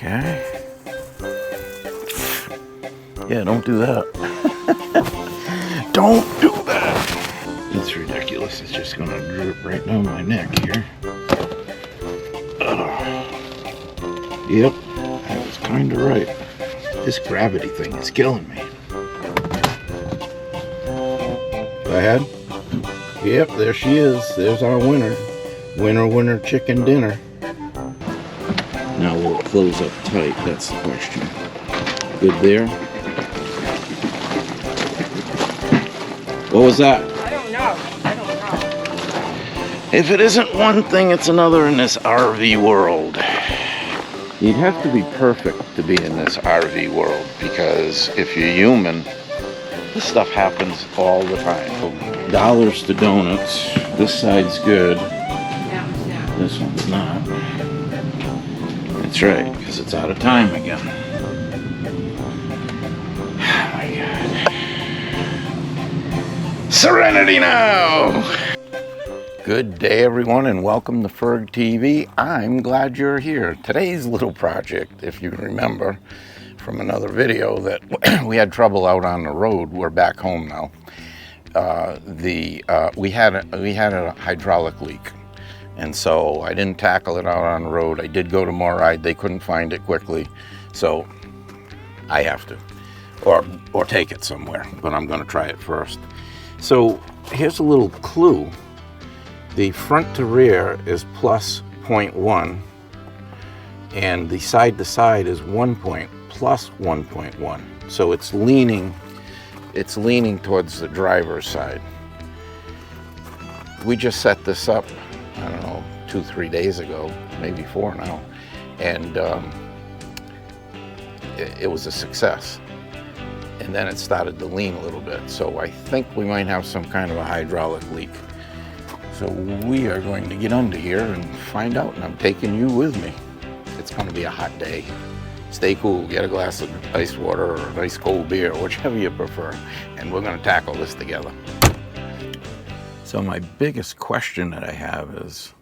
Okay. Yeah, don't do that. Don't do that. It's ridiculous. It's just gonna drip right down my neck here. Yep, I was kind of right. This gravity thing is killing me. Go ahead. Yep, there she is. There's our winner. Winner, winner, chicken dinner. Now will it close up tight? That's the question. Good there. What was that? I don't know. If it isn't one thing, it's another in this RV world. You'd have to be perfect to be in this RV world, because if you're human, this stuff happens all the time. Dollars to donuts. This side's good. Yeah. This one's not. That's right, because it's out of time again. Oh my God. Serenity now! Good day, everyone, and welcome to FergTV. I'm glad you're here. Today's little project, if you remember from another video, that we had trouble out on the road. We're back home now. We had a hydraulic leak, and so I didn't tackle it out on the road. I did go to Moride. They couldn't find it quickly, so I have to, or take it somewhere. But I'm going to try it first. So here's a little clue. The front to rear is plus 0.1, and the side to side is 1 point plus 1.1. So it's leaning towards the driver's side. We just set this up, I don't know, 2-3 days ago, maybe 4 now, and it was a success. And then it started to lean a little bit. So I think we might have some kind of a hydraulic leak. So we are going to get under here and find out, and I'm taking you with me. It's going to be a hot day. Stay cool, get a glass of ice water or an ice cold beer, whichever you prefer, and we're going to tackle this together. So my biggest question that I have is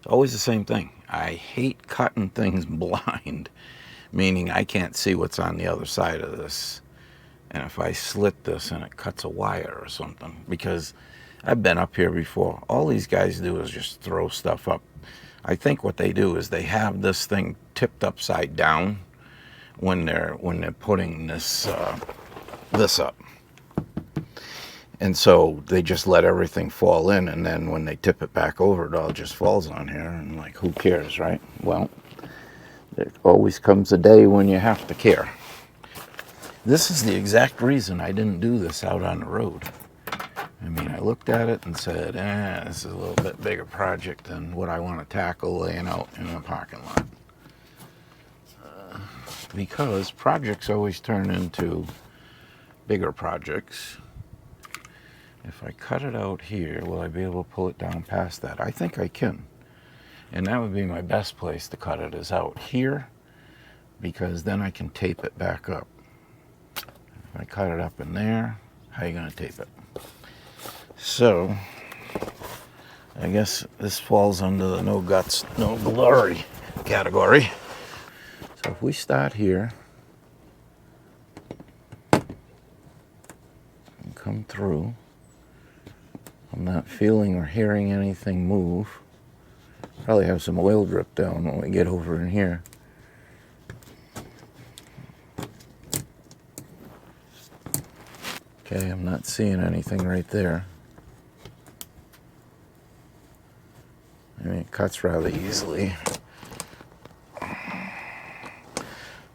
always the same thing. I hate cutting things blind, meaning I can't see what's on the other side of this. And if I slit this and it cuts a wire or something, because I've been up here before. All these guys do is just throw stuff up. I think what they do is they have this thing tipped upside down when they're putting this up. And so they just let everything fall in, and then when they tip it back over, it all just falls on here, and like, who cares, right? Well, there always comes a day when you have to care. This is the exact reason I didn't do this out on the road. I mean, I looked at it and said, this is a little bit bigger project than what I want to tackle laying out in a parking lot. Because projects always turn into bigger projects. If I cut it out here, will I be able to pull it down past that? I think I can. And that would be my best place to cut it, is out here, because then I can tape it back up. If I cut it up in there, how are you going to tape it? So, I guess this falls under the no guts, no glory category. So if we start here and come through, I'm not feeling or hearing anything move. Probably have some oil drip down when we get over in here. Okay, I'm not seeing anything right there. I mean, it cuts rather easily.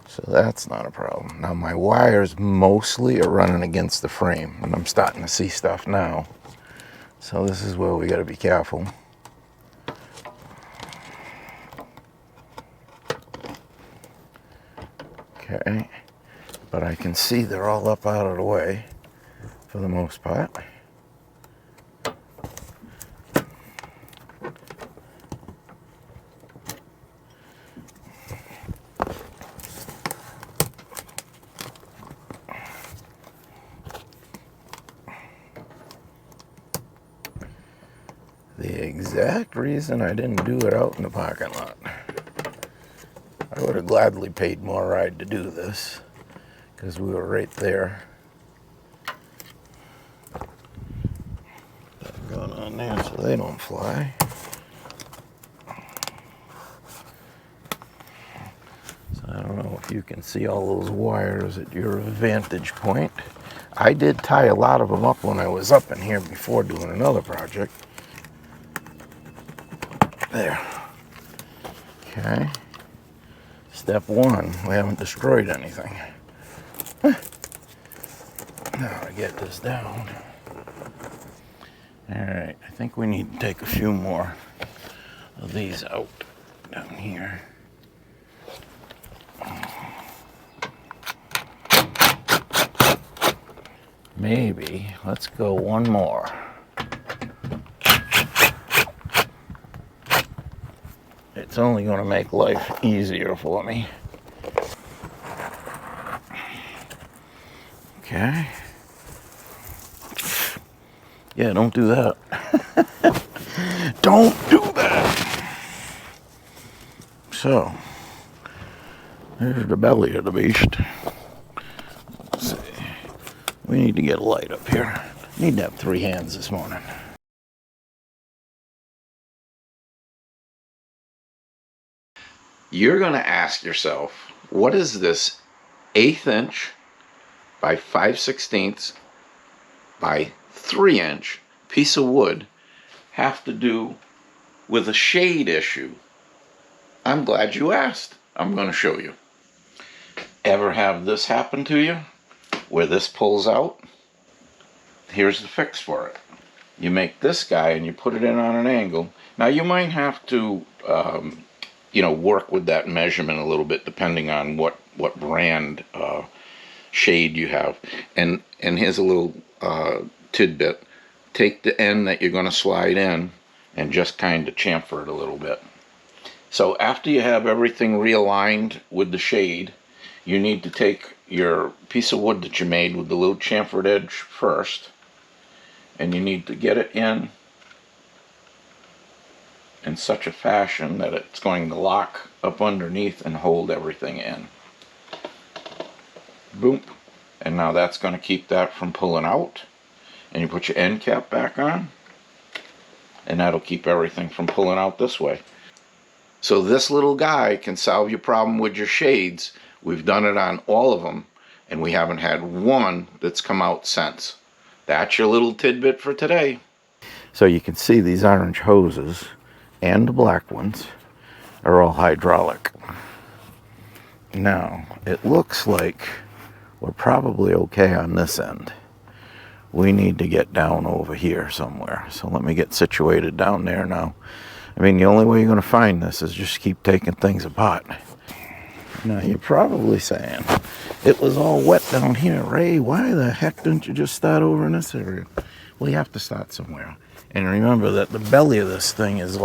So that's not a problem. Now my wires mostly are running against the frame, and I'm starting to see stuff now. So this is where we got to be careful. Okay, but I can see they're all up out of the way for the most part. The exact reason I didn't do it out in the parking lot. I would have gladly paid more ride to do this because we were right there. Going on there so they don't fly. So I don't know if you can see all those wires at your vantage point. I did tie a lot of them up when I was up in here before doing another project. There. Okay. Step one, we haven't destroyed anything. Now I get this down. Alright, I think we need to take a few more of these out down here. Maybe, let's go one more. It's only going to make life easier for me. Okay. Yeah, don't do that. Don't do that. So, there's the belly of the beast. Let's see. We need to get a light up here. Need to have 3 hands this morning. You're going to ask yourself, what is this 1/8 inch by 5/16 by 3 inch piece of wood have to do with a shade issue? I'm glad you asked. I'm going to show you. Ever have this happen to you where this pulls out? Here's the fix for it. You make this guy and you put it in on an angle. Now you might have to work with that measurement a little bit depending on what brand shade you have. And here's a little tidbit. Take the end that you're going to slide in and just kind of chamfer it a little bit. So after you have everything realigned with the shade, you need to take your piece of wood that you made with the little chamfered edge first, and you need to get it in such a fashion that it's going to lock up underneath and hold everything in. Boom. And now that's going to keep that from pulling out. And you put your end cap back on, and that'll keep everything from pulling out this way. So this little guy can solve your problem with your shades. We've done it on all of them, and we haven't had one that's come out since. That's your little tidbit for today. So you can see these orange hoses and the black ones are all hydraulic. Now, it looks like we're probably okay on this end. We need to get down over here somewhere. So let me get situated down there now. I mean, the only way you're going to find this is just keep taking things apart. Now, you're probably saying, it was all wet down here. Ray, why the heck didn't you just start over in this area? Well, you have to start somewhere. And remember that the belly of this thing is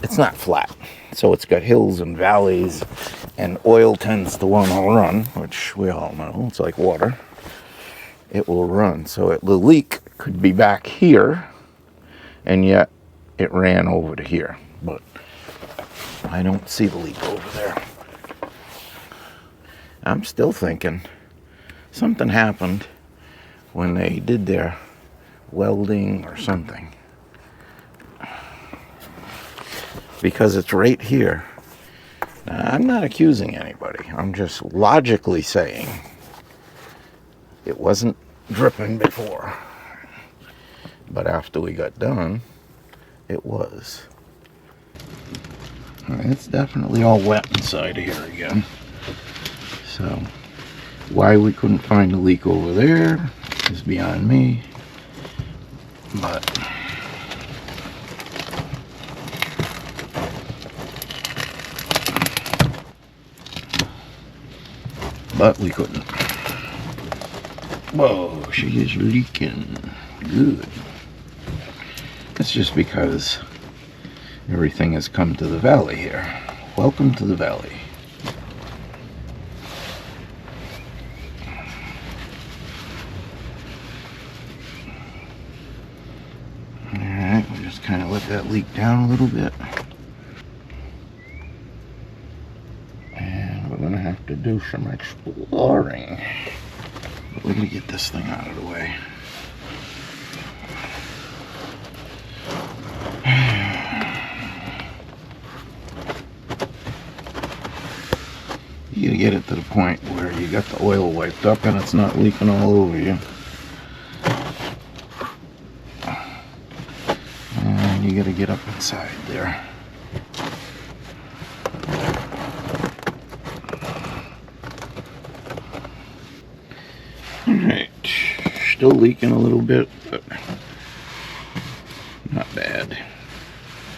it's not flat. So it's got hills and valleys, and oil tends to want to run, which we all know, it's like water. It will run. So the leak could be back here, and yet it ran over to here. But I don't see the leak over there. I'm still thinking something happened when they did their welding or something. Because it's right here. Now, I'm not accusing anybody. I'm just logically saying it wasn't dripping before. But after we got done, it was. It's definitely all wet inside of here again. So, why we couldn't find a leak over there is beyond me. But we couldn't. Whoa, she is leaking. Good. It's just because everything has come to the valley here. Welcome to the valley. Alright, we'll just kind of let that leak down a little bit. gonna have to do some exploring. But we're gonna get this thing out of the way. You gotta get it to the point where you got the oil wiped up and it's not leaking all over you. And you gotta get up inside there. Alright, still leaking a little bit, but not bad.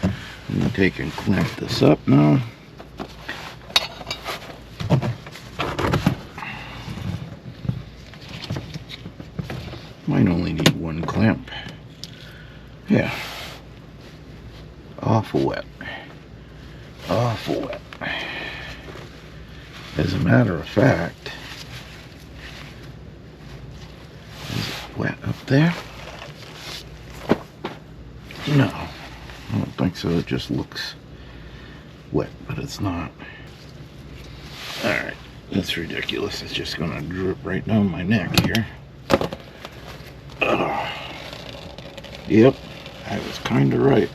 I'm gonna take and clamp this up now. Might only need one clamp. Yeah. Awful wet. Awful wet. As a matter of fact, is it wet up there? No. I don't think so. It just looks wet, but it's not. Alright. That's ridiculous. It's just gonna drip right down my neck here. Yep, I was kind of right.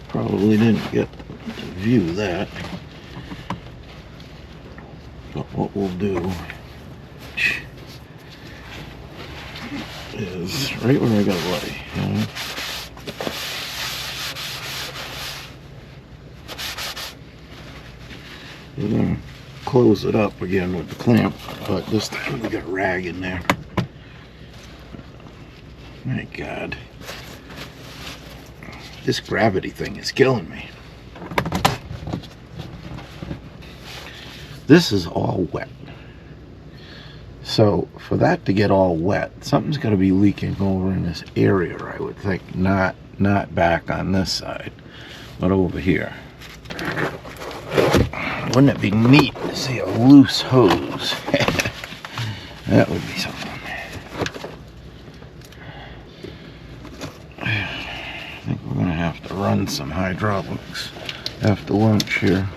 Probably didn't get to view that. But what we'll do is right where I got to lay. You know? We're going to close it up again with the clamp, but this time we got a rag in there. My God. This gravity thing is killing me. This is all wet. So for that to get all wet, something's got to be leaking over in this area, I would think. Not back on this side, but over here. Wouldn't it be neat to see a loose hose? That would be something. I think we're going to have to run some hydraulics after lunch here.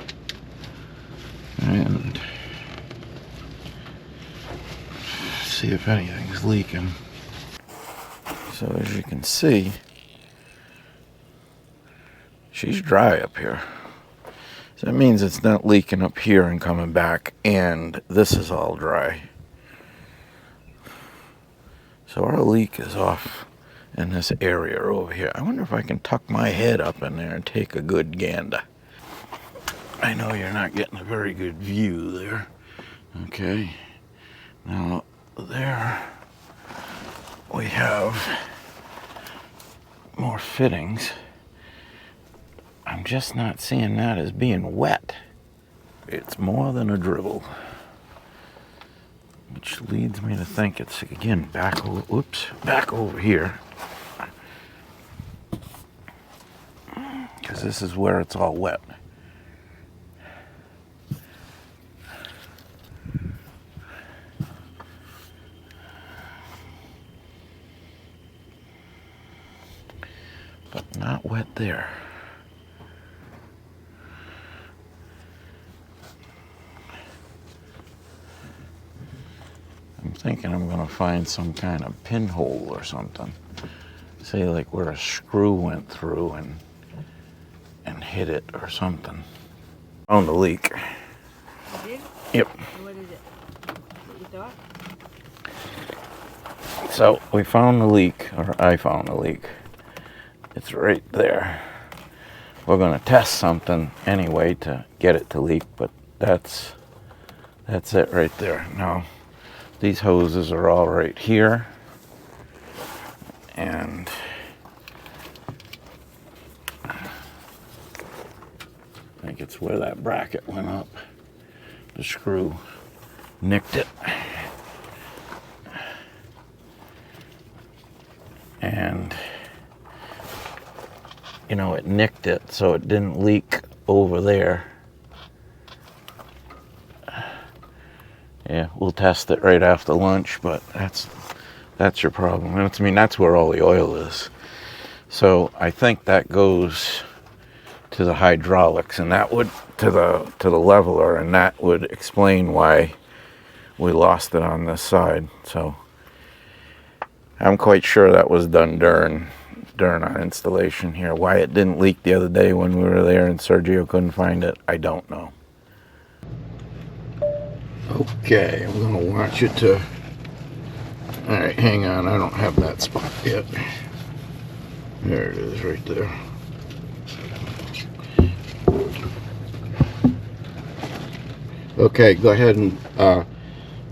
And see if anything's leaking. So as you can see, she's dry up here. So that means it's not leaking up here and coming back, and this is all dry. So our leak is off in this area over here. I wonder if I can tuck my head up in there and take a good gander. I know you're not getting a very good view there. Okay. Now, there we have more fittings. I'm just not seeing that as being wet. It's more than a dribble. Which leads me to think it's, again, back over here. Because this is where it's all wet. But not wet there. I'm thinking I'm going to find some kind of pinhole or something. Say like where a screw went through and hit it or something. Found the leak. You did? Yep. What is it? What you thought? So we found the leak, or I found the leak. It's right there. We're going to test something anyway to get it to leak, but that's it right there. Now, these hoses are all right here, and I think it's where that bracket went up. The screw nicked it. And, you know, it nicked it so it didn't leak over there. Yeah, we'll test it right after lunch, but that's your problem. I mean, that's where all the oil is. So I think that goes to the hydraulics, and that would to the leveler, and that would explain why we lost it on this side. So I'm quite sure that was done during our installation here. Why it didn't leak the other day when we were there and Sergio couldn't find it, I don't know. Okay, I'm gonna want you to, all right, hang on, I don't have that spot yet. There it is right there. Okay, go ahead and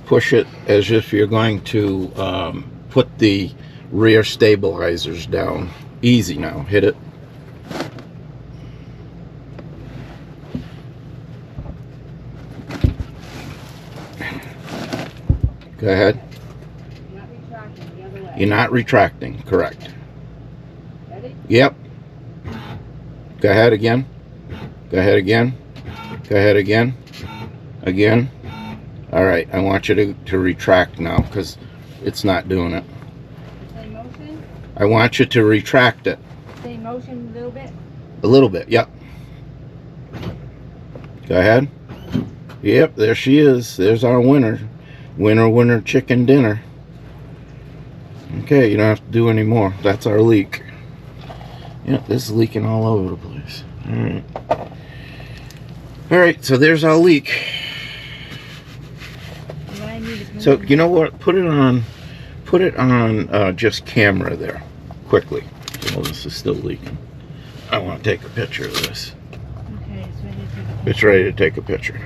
push it as if you're going to put the rear stabilizers down. Easy now, hit it. Go ahead. Not retracting the other way. You're not retracting, correct. Ready? Yep. Go ahead again. Go ahead again. Go ahead again. Again. All right, I want you to retract now because it's not doing it. Same motion? I want you to retract it. Same motion a little bit? A little bit, yep. Go ahead. Yep, there she is. There's our winner. Winner chicken dinner. Okay, you don't have to do any more. That's our leak. Yep, this is leaking all over the place. Alright. Alright, so there's our leak. What I need is So, moving. you know what? Put it on just camera there. Quickly. So this is still leaking. I want to take a picture of this. Okay, it's ready to take a picture. It's ready to take a picture.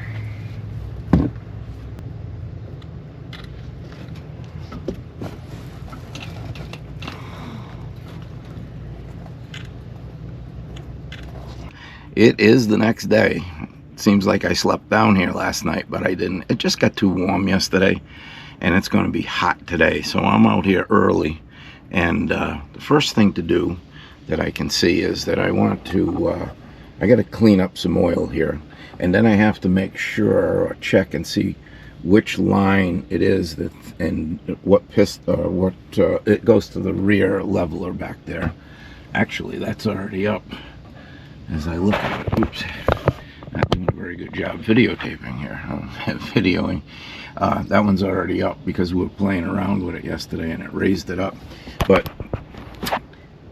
It is the next day. Seems like I slept down here last night, but I didn't. It just got too warm yesterday, and it's going to be hot today. So I'm out here early, and the first thing to do that I can see is that I want to, I got to clean up some oil here, and then I have to make sure or check and see which line it is that, and what it goes to the rear leveler back there. Actually, that's already up. As I look at it, oops, not doing a very good job videotaping here, videoing. That one's already up because we were playing around with it yesterday and it raised it up. But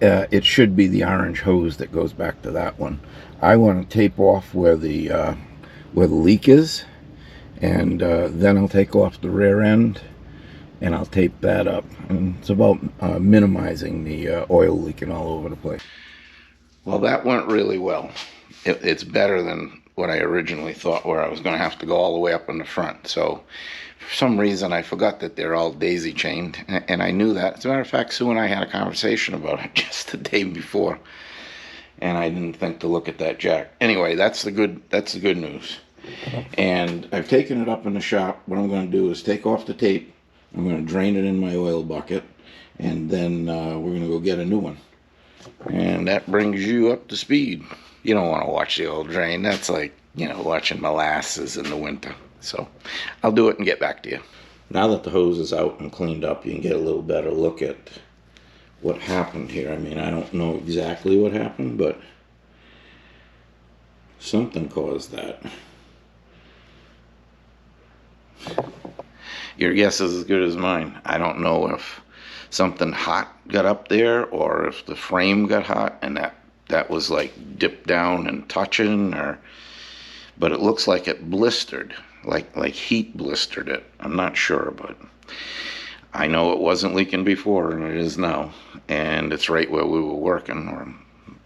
it should be the orange hose that goes back to that one. I want to tape off where the leak is, and then I'll take off the rear end and I'll tape that up. And it's about minimizing the oil leaking all over the place. Well, that went really well. It's better than what I originally thought, where I was going to have to go all the way up in the front. So for some reason I forgot that they're all daisy chained, and I knew that. As a matter of fact, Sue and I had a conversation about it just the day before, and I didn't think to look at that jack. Anyway, that's the good news. And I've taken it up in the shop. What I'm going to do is take off the tape. I'm going to drain it in my oil bucket, and then we're going to go get a new one. And that brings you up to speed. You don't want to watch the oil drain. That's like, you know, watching molasses in the winter. So I'll do it and get back to you. Now that the hose is out and cleaned up, you can get a little better look at what happened here. I mean, I don't know exactly what happened, but something caused that. Your guess is as good as mine. I don't know if something hot got up there or if the frame got hot and that was like dipped down and touching, but it looks like it blistered, like heat blistered it. I'm not sure, but I know it wasn't leaking before and it is now, and it's right where we were working, or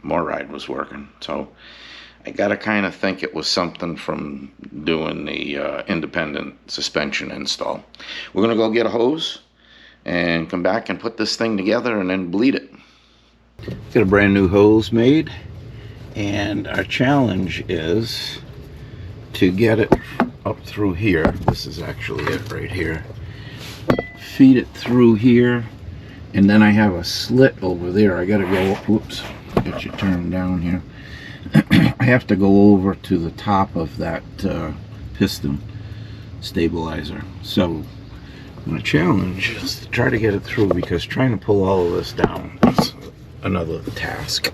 Moride was working. So I gotta kind of think it was something from doing the independent suspension install. We're gonna go get a hose and come back and put this thing together and then bleed it. Got a brand new hose made, and our challenge is to get it up through here. This is actually it right here. Feed it through here, and then I have a slit over there. I gotta go, whoops, get you turned down here. I have to go over to the top of that piston stabilizer. So my challenge is to try to get it through, because trying to pull all of this down is another task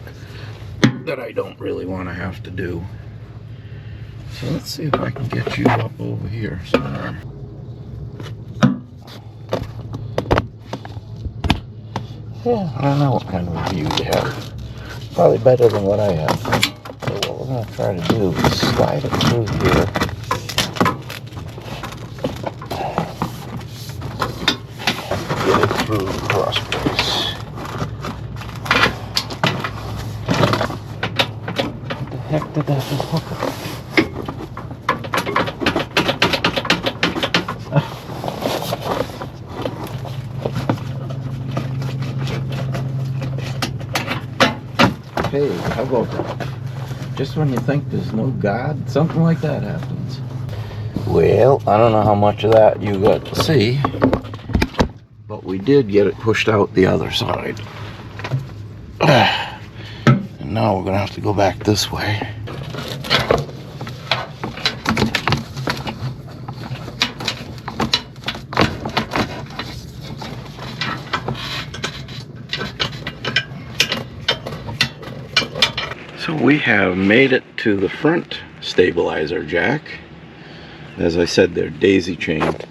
that I don't really want to have to do. So let's see if I can get you up over here somewhere. Yeah, I don't know what kind of a view you have. Probably better than what I have. So what we're going to try to do is slide it through here. Get it through the cross brace. What the heck did that just hook up? Hey, how about that? Just when you think there's no God, something like that happens. Well, I don't know how much of that you got to see, but we did get it pushed out the other side. And now we're going to have to go back this way. So we have made it to the front stabilizer jack. As I said, they're daisy chained.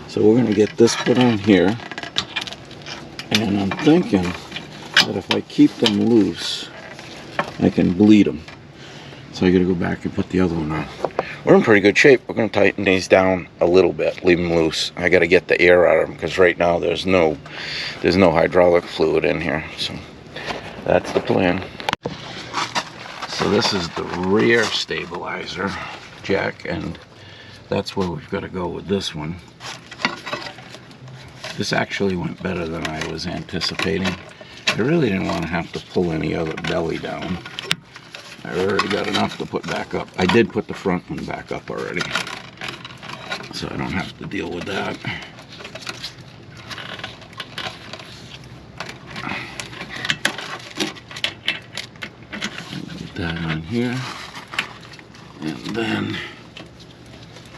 So we're going to get this put on here. And I'm thinking that if I keep them loose, I can bleed them. So I got to go back and put the other one on. We're in pretty good shape. We're going to tighten these down a little bit, leave them loose. I got to get the air out of them because right now there's no hydraulic fluid in here. So that's the plan. So this is the rear stabilizer jack, and that's where we've got to go with this one. This actually went better than I was anticipating. I really didn't want to have to pull any other belly down. I already got enough to put back up. I did put the front one back up already, so I don't have to deal with that. That on here, and then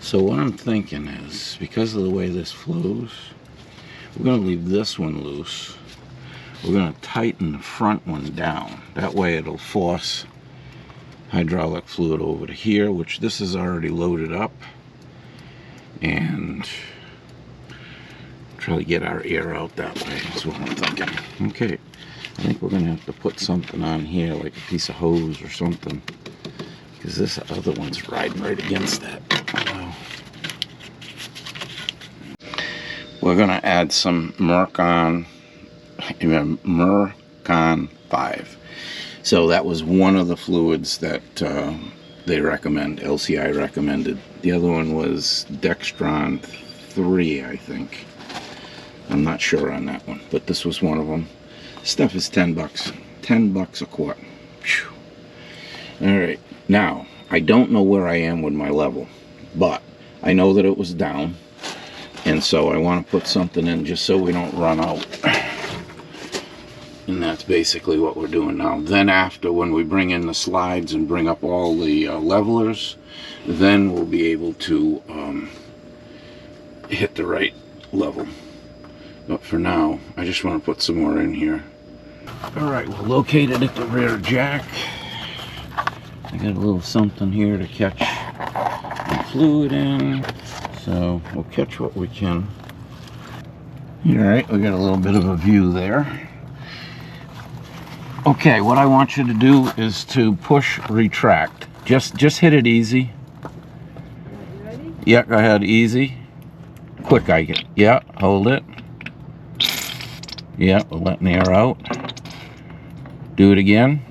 so what I'm thinking is, because of the way this flows, we're going to leave this one loose. We're going to tighten the front one down. That way it'll force hydraulic fluid over to here, which this is already loaded up, and try to get our air out that way. That's what I'm thinking. Okay. I think we're going to have to put something on here, like a piece of hose or something, because this other one's riding right against that. We're going to add some Mercon 5. So that was one of the fluids that they recommend, LCI recommended. The other one was Dextron 3, I think. I'm not sure on that one, but this was one of them. Stuff is $10. $10 a quart. Alright, now I don't know where I am with my level, but I know that it was down, and so I want to put something in just so we don't run out. And that's basically what we're doing now. Then after, when we bring in the slides and bring up all the levelers, then we'll be able to hit the right level. But for now, I just want to put some more in here. Alright, we're located at the rear jack. I got a little something here to catch the fluid in. So we'll catch what we can. Alright, we got a little bit of a view there. Okay, what I want you to do is to push retract. Just hit it easy. You ready? Yeah, go ahead, easy. Quick, I get. Yeah, hold it. Yeah, we're letting the air out. Do it again.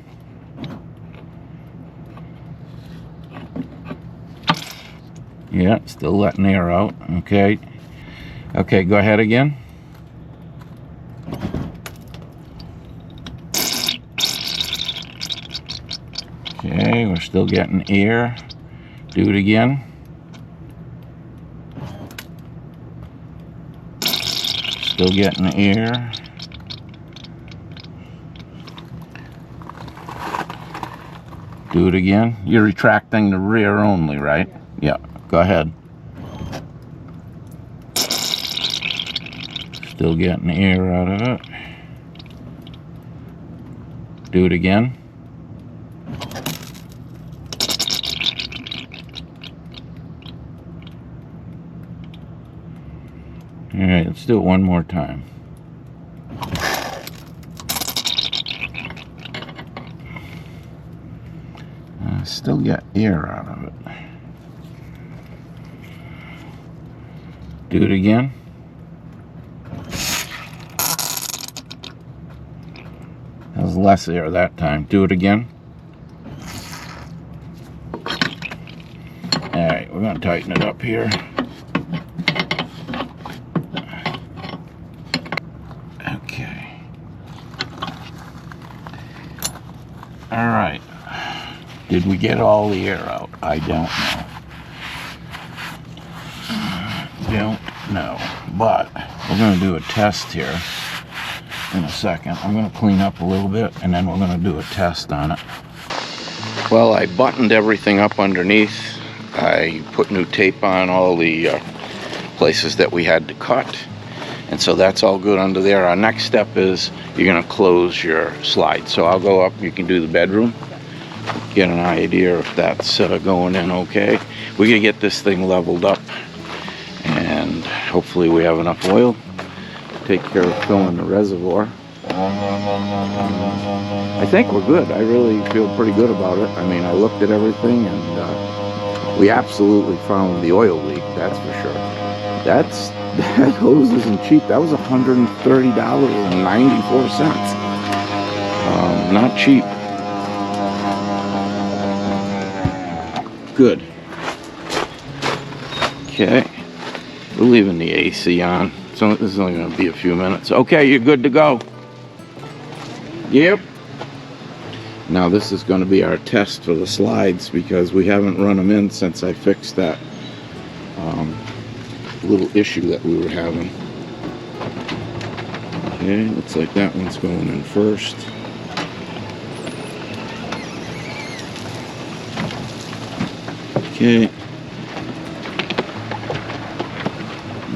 Yeah, still letting the air out. Okay. Okay, go ahead again. Okay, we're still getting air. Do it again. Still getting air. Do it again. You're retracting the rear only, right? Yeah. Go ahead. Still getting air out of it. Do it again. All right, let's do it one more time. I still get air out of it. Do it again. That was less air that time. Do it again. All right, we're gonna tighten it up here. Okay. All right. Did we get all the air out? I don't know. Don't know. But we're going to do a test here in a second. I'm going to clean up a little bit and then we're going to do a test on it. Well, I buttoned everything up underneath. I put new tape on all the places that we had to cut. And so that's all good under there. Our next step is you're going to close your slide. So I'll go up. You can do the bedroom. Get an idea if that's going in okay. We're gonna get this thing leveled up and hopefully we have enough oil to take care of filling the reservoir. I think we're good. I really feel pretty good about it. I mean, I looked at everything and we absolutely found the oil leak, that's for sure. That hose isn't cheap. That was $130.94. Not cheap. Good. Okay. We're leaving the AC on. So this is only going to be a few minutes. Okay, you're good to go. Yep. Now this is going to be our test for the slides because we haven't run them in since I fixed that little issue that we were having. Okay, looks like that one's going in first. Okay.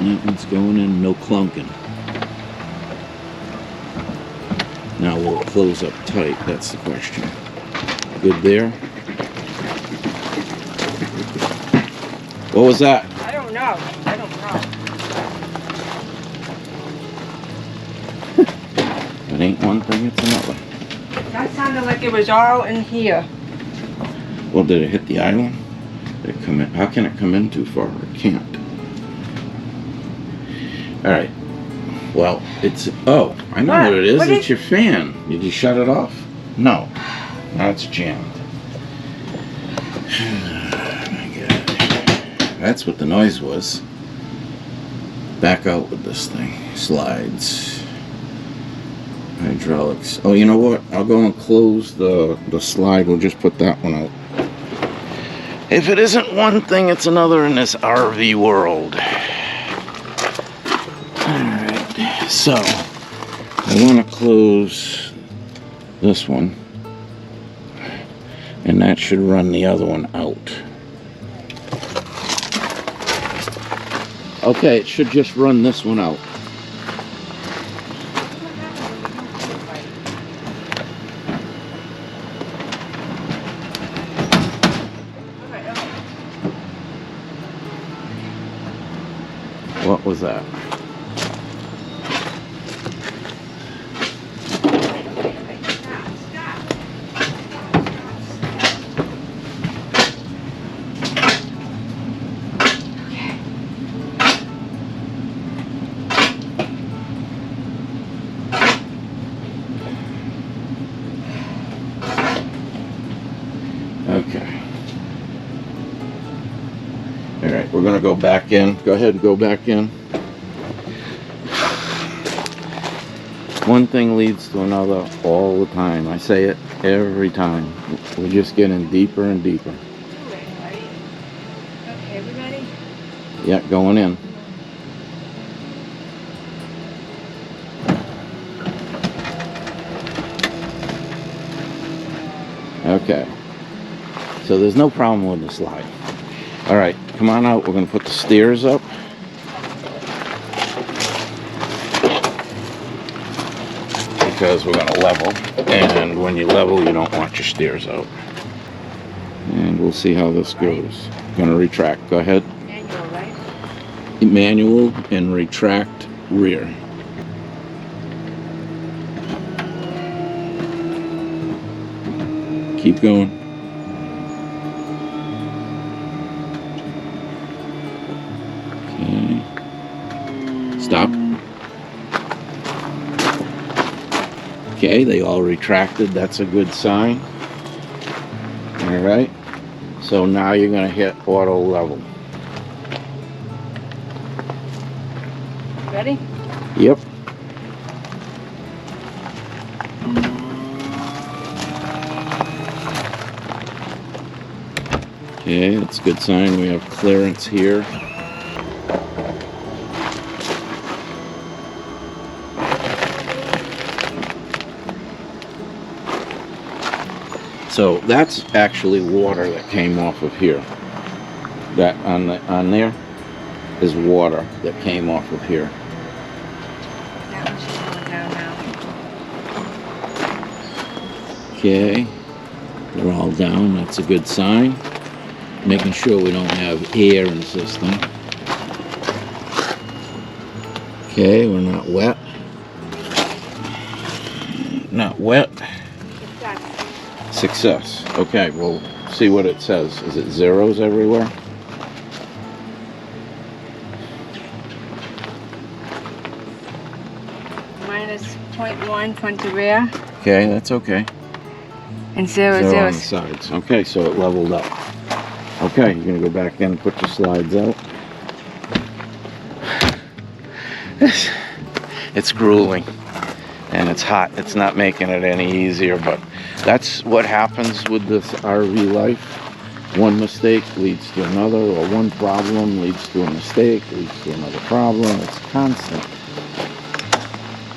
That one's going in, no clunking. Now will it close up tight? That's the question. Good there. What was that? I don't know. I don't know. It ain't one thing, it's another. That sounded like it was all in here. Well, did it hit the island? Did it come in? How can it come in too far? It can't. All right. Well, it's, oh, I know what it is. It's your fan. Did you shut it off? No. Now it's jammed. Oh my God. That's what the noise was. Back out with this thing. Slides. Hydraulics. Oh, you know what? I'll go and close the slide. We'll just put that one out. If it isn't one thing, it's another in this RV world. Alright, so I want to close this one. And that should run the other one out. Okay, it should just run this one out. What was that? Okay. All right, we're gonna go back in. Go ahead and go back in. One thing leads to another all the time. I say it every time. We're just getting deeper and deeper. Okay, we ready? Yeah, going in. Okay. So there's no problem with the slide. All right, come on out. We're going to put the stairs up. Because we're going to level. And when you level, you don't want your stairs out. And we'll see how this goes. I'm going to retract. Go ahead. Manual, right? manual and retract rear. Keep going. Okay. Stop. Okay, they all retracted. That's a good sign. All right. So now you're going to hit auto level. Ready? Yep. Okay, that's a good sign. We have clearance here. So that's actually water that came off of here. That on there is water that came off of here. That one's just going down now. Okay, they're all down. That's a good sign. Making sure we don't have air in the system. Okay, we're not wet. Not wet. Success. Okay, we'll see what it says. Is it zeros everywhere? Minus 0.1 front to rear. Okay, that's okay. And zero Zero zero. on the sides. Okay, so it leveled up. Okay, you're gonna go back in and put your slides out. It's grueling and it's hot. It's not making it any easier, but that's what happens with this RV life. One mistake leads to another, or one problem leads to a mistake, leads to another problem. It's constant.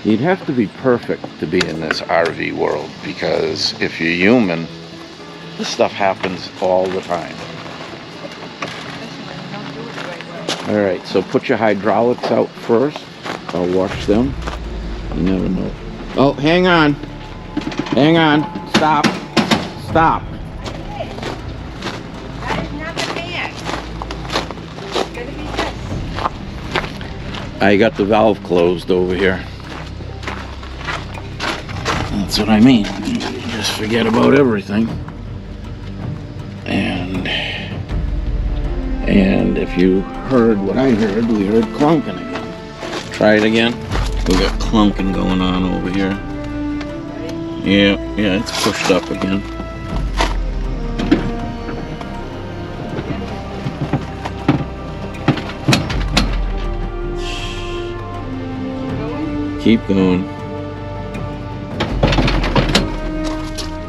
You'd have to be perfect to be in this RV world, because if you're human, this stuff happens all the time. All right, so put your hydraulics out first. I'll wash them. You never know. Oh, hang on. Hang on. Stop. Stop. That is not the bad. It's gonna be this. I got the valve closed over here. That's what I mean. You just forget about everything. And if you heard what I heard, we heard clunking again. Try it again. We got clunking going on over here. Yeah, it's pushed up again. Keep going.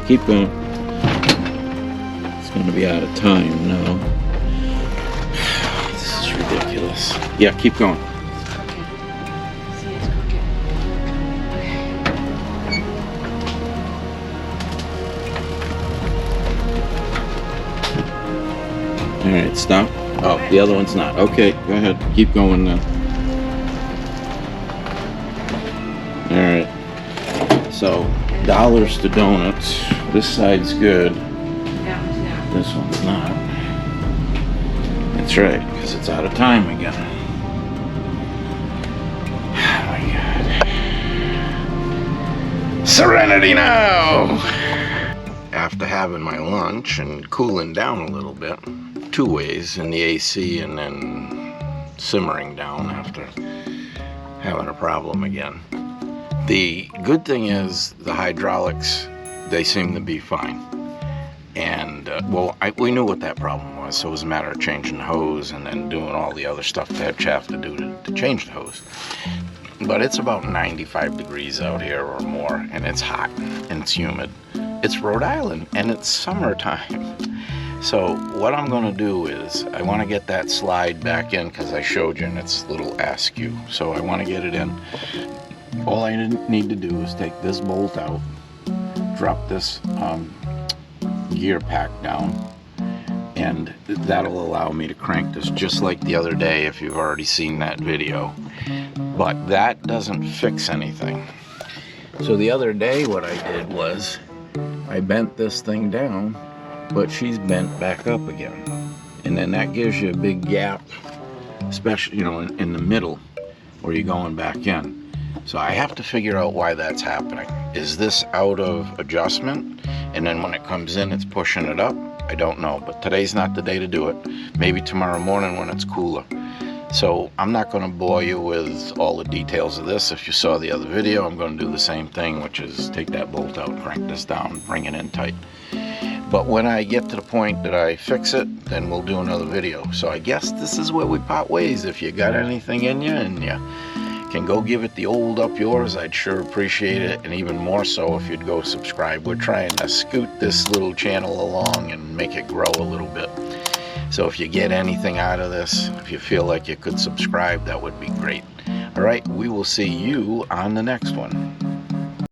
Keep going. It's going to be out of time now. This is ridiculous. Yeah, keep going. See, it's cooking. All right, stop. Oh, the other one's not. Okay, go ahead. Keep going then. All right. So, dollars to donuts. This side's good. That one's not. This one's not. That's right, because it's out of time again. Oh my God. Serenity now! After having my lunch and cooling down a little bit, two ways, in the AC and then simmering down after having a problem again. The good thing is the hydraulics, they seem to be fine. And, we knew what that problem was, so it was a matter of changing the hose and then doing all the other stuff that you have to do to change the hose. But it's about 95 degrees out here or more, and it's hot, and it's humid. It's Rhode Island, and it's summertime. So what I'm gonna do is, I wanna get that slide back in, because I showed you, and it's a little askew. So I wanna get it in. All I need to do is take this bolt out, drop this gear pack down, and that'll allow me to crank this just like the other day if you've already seen that video. But that doesn't fix anything. So the other day what I did was I bent this thing down, but she's bent back up again. And then that gives you a big gap especially, you know, in the middle where you're going back in. So I have to figure out why that's happening. Is this out of adjustment? And then when it comes in, it's pushing it up? I don't know, but today's not the day to do it. Maybe tomorrow morning when it's cooler. So I'm not going to bore you with all the details of this. If you saw the other video, I'm going to do the same thing, which is take that bolt out, crank this down, bring it in tight. But when I get to the point that I fix it, then we'll do another video. So I guess this is where we part ways. If you got anything in you and you can go give it the old up yours, I'd sure appreciate it. And even more so if you'd go subscribe. We're trying to scoot this little channel along and make it grow a little bit. So if you get anything out of this, if you feel like you could subscribe, that would be great. All right, we will see you on the next one.